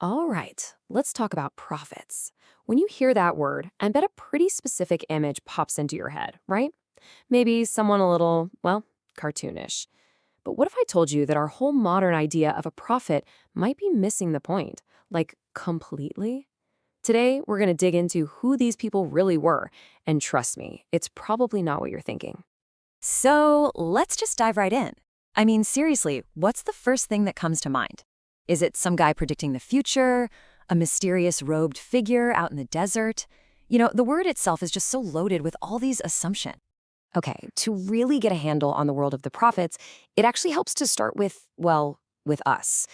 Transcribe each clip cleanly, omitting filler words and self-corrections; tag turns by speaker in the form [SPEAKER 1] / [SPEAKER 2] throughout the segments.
[SPEAKER 1] All right, let's talk about prophets. When you hear that word, I bet a pretty specific image pops into your head, right? Maybe someone a little, well, cartoonish. But what if I told you that our whole modern idea of a prophet might be missing the point? Like, completely? Today, we're going to dig into who these people really were, and trust me, it's probably not what you're thinking.
[SPEAKER 2] So let's just dive right in. I mean, seriously, what's the first thing that comes to mind? Is it some guy predicting the future? A mysterious robed figure out in the desert? The word itself is just so loaded with all these assumptions.
[SPEAKER 1] Okay, to really get a handle on the world of the prophets, it actually helps to start with, well, with us.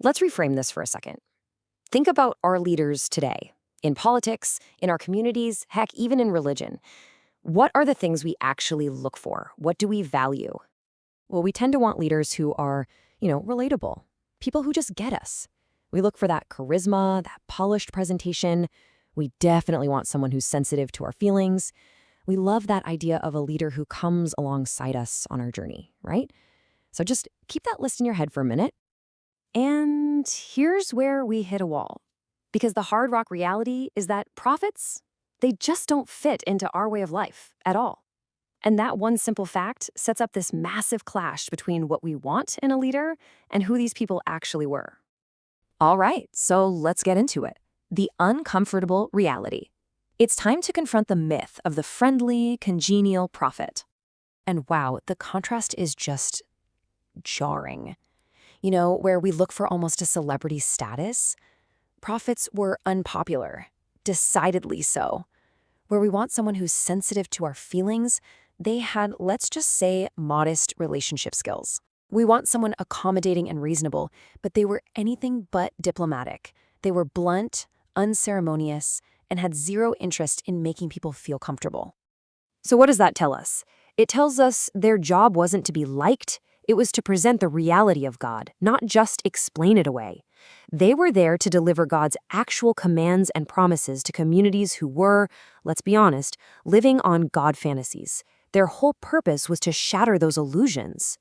[SPEAKER 1] Let's reframe this for a second. Think about our leaders today, in politics, in our communities, heck, even in religion. What are the things we actually look for? What do we value? Well, we tend to want leaders who are, relatable, people who just get us. We look for that charisma, that polished presentation. We definitely want someone who's sensitive to our feelings. We love that idea of a leader who comes alongside us on our journey, right? So just keep that list in your head for a minute. And here's where we hit a wall. Because the hard rock reality is that prophets, they just don't fit into our way of life at all. And that one simple fact sets up this massive clash between what we want in a leader and who these people actually were.
[SPEAKER 2] All right, so let's get into it. The uncomfortable reality. It's time to confront the myth of the friendly, congenial prophet.
[SPEAKER 1] And wow, the contrast is just jarring. Where we look for almost a celebrity status, prophets were unpopular, decidedly so. Where we want someone who's sensitive to our feelings, they had, let's just say, modest relationship skills. We want someone accommodating and reasonable, but they were anything but diplomatic. They were blunt, unceremonious, and had zero interest in making people feel comfortable. So what does that tell us? It tells us their job wasn't to be liked, it was to present the reality of God, not just explain it away. They were there to deliver God's actual commands and promises to communities who were, let's be honest, living on God fantasies. Their whole purpose was to shatter those illusions.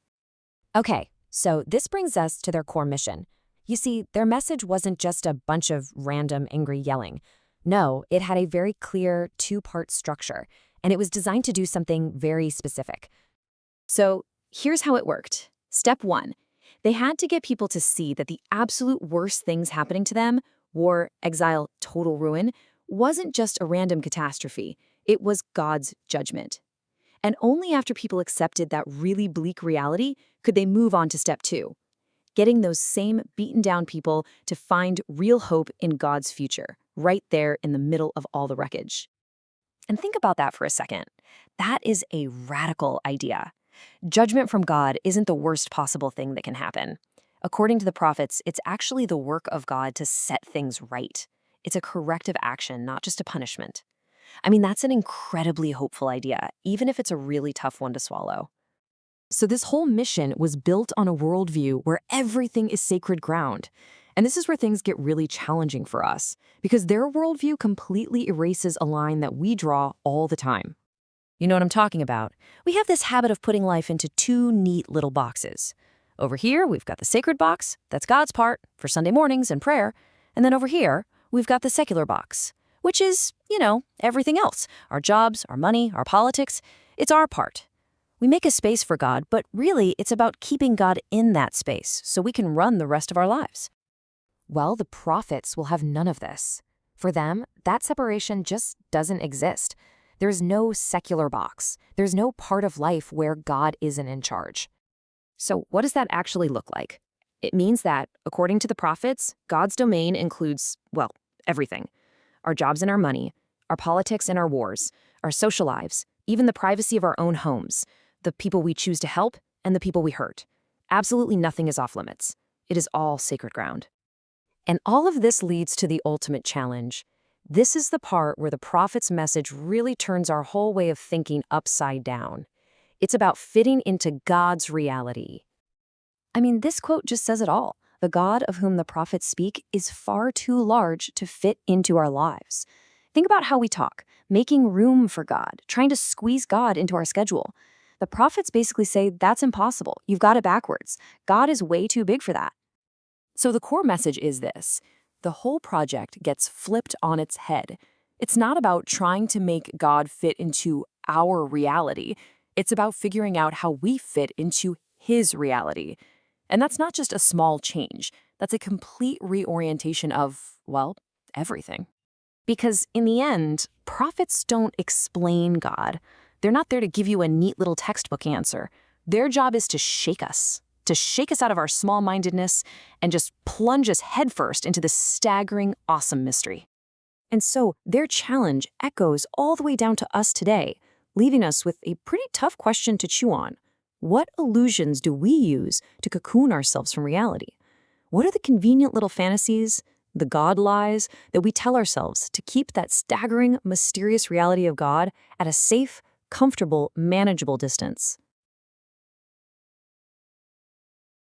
[SPEAKER 1] Okay, so this brings us to their core mission. You see, their message wasn't just a bunch of random angry yelling. No, it had a very clear two-part structure, and it was designed to do something very specific. So here's how it worked. Step 1. They had to get people to see that the absolute worst things happening to them, war, exile, total ruin, wasn't just a random catastrophe. It was God's judgment. And only after people accepted that really bleak reality could they move on to step 2, getting those same beaten-down people to find real hope in God's future, right there in the middle of all the wreckage. And think about that for a second. That is a radical idea. Judgment from God isn't the worst possible thing that can happen. According to the prophets, it's actually the work of God to set things right. It's a corrective action, not just a punishment. I mean, that's an incredibly hopeful idea, even if it's a really tough one to swallow. So this whole mission was built on a worldview where everything is sacred ground. And this is where things get really challenging for us, because their worldview completely erases a line that we draw all the time. You know what I'm talking about? We have this habit of putting life into two neat little boxes. Over here, we've got the sacred box, that's God's part, for Sunday mornings and prayer. And then over here, we've got the secular box, which is, everything else. Our jobs, our money, our politics. It's our part. We make a space for God, but really it's about keeping God in that space so we can run the rest of our lives. Well, the prophets will have none of this. For them, that separation just doesn't exist. There's no secular box. There's no part of life where God isn't in charge. So what does that actually look like? It means that, according to the prophets, God's domain includes, well, everything. Our jobs and our money, our politics and our wars, our social lives, even the privacy of our own homes, the people we choose to help, and the people we hurt. Absolutely nothing is off limits. It is all sacred ground. And all of this leads to the ultimate challenge. This is the part where the prophet's message really turns our whole way of thinking upside down. It's about fitting into God's reality. I mean, this quote just says it all. The God of whom the prophets speak is far too large to fit into our lives. Think about how we talk, making room for God, trying to squeeze God into our schedule. The prophets basically say that's impossible. You've got it backwards. God is way too big for that. So the core message is this. the whole project gets flipped on its head. It's not about trying to make God fit into our reality. It's about figuring out how we fit into His reality. And that's not just a small change. That's a complete reorientation of, well, everything. Because in the end, prophets don't explain God. They're not there to give you a neat little textbook answer. Their job is to shake us out of our small-mindedness and just plunge us headfirst into this staggering, awesome mystery. And so their challenge echoes all the way down to us today, leaving us with a pretty tough question to chew on. What illusions do we use to cocoon ourselves from reality? What are the convenient little fantasies, the God lies, that we tell ourselves to keep that staggering, mysterious reality of God at a safe, comfortable, manageable distance?